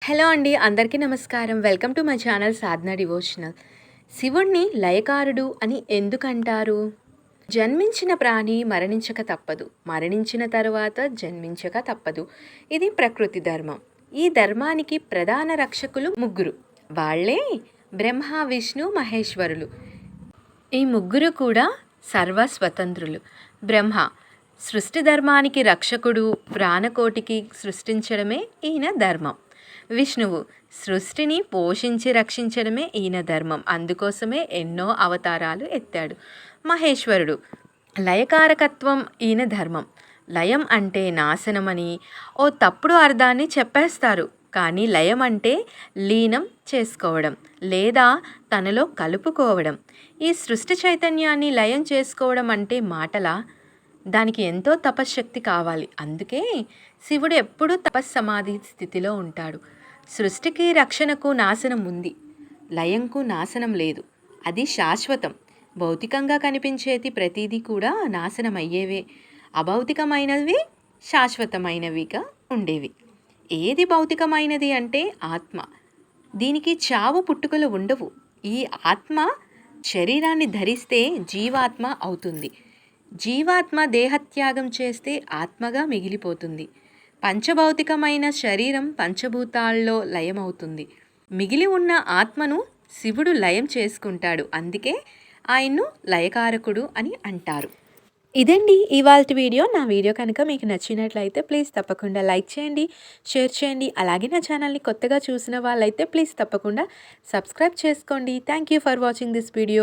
Hello అండి. అందరికీ నమస్కారం. Welcome to my channel Sadhana devotional. శివుణ్ణి లయకారుడు అని ఎందుకంటారు? జన్మించిన ప్రాణి మరణించక తప్పదు. మరణించిన తరువాత జన్మించక తప్పదు. ఇది ప్రకృతి ధర్మం. ఈ ధర్మానికి ప్రధాన రక్షకులు ముగ్గురు. వాళ్ళే బ్రహ్మ, విష్ణు, మహేశ్వరులు. ఈ ముగ్గురు కూడా సర్వస్వతంత్రులు. బ్రహ్మ సృష్టి ధర్మానికి రక్షకుడు, ప్రాణకోటికి సృష్టించడమే ఈయన ధర్మం. విష్ణువు సృష్టిని పోషించి రక్షించడమే ఈయన ధర్మం. అందుకోసమే ఎన్నో అవతారాలు ఎత్తాడు. మహేశ్వరుడు లయకారకత్వం ఈయన ధర్మం. లయం అంటే నాశనమని ఓ తప్పుడు అర్థాన్ని చెప్పేస్తారు. కానీ లయం అంటే లీనం చేసుకోవడం లేదా తనలో కలుపుకోవడం. ఈ సృష్టి చైతన్యాన్ని లయం చేసుకోవడం అంటే మాటలా? దానికి ఎంతో తపశ్శక్తి కావాలి. అందుకే శివుడు ఎప్పుడూ తపస్సమాధి స్థితిలో ఉంటాడు. సృష్టికి రక్షణకు నాశనం ఉంది, లయంకు నాశనం లేదు. అది శాశ్వతం. భౌతికంగా కనిపించేది ప్రతిదీ కూడా నాశనం అయ్యేవే. అభౌతికమైనవి శాశ్వతమైనవిగా ఉండేవి. ఏది భౌతికమైనది అంటే ఆత్మ. దీనికి చావు పుట్టుకలు ఉండవు. ఈ ఆత్మ శరీరాన్ని ధరిస్తే జీవాత్మ అవుతుంది. జీవాత్మ దేహత్యాగం చేస్తే ఆత్మగా మిగిలిపోతుంది. పంచభౌతికమైన శరీరం పంచభూతాల్లో లయమవుతుంది. మిగిలి ఉన్న ఆత్మను శివుడు లయం చేసుకుంటాడు. అందుకే ఆయన్ను లయకారకుడు అని అంటారు. ఇదండి ఇవాల్టి వీడియో. నా వీడియో కనుక మీకు నచ్చినట్లయితే ప్లీజ్ తప్పకుండా లైక్ చేయండి, షేర్ చేయండి. అలాగే నా ఛానల్ని కొత్తగా చూసిన వాళ్ళైతే ప్లీజ్ తప్పకుండా సబ్స్క్రైబ్ చేసుకోండి. Thank you for watching this video.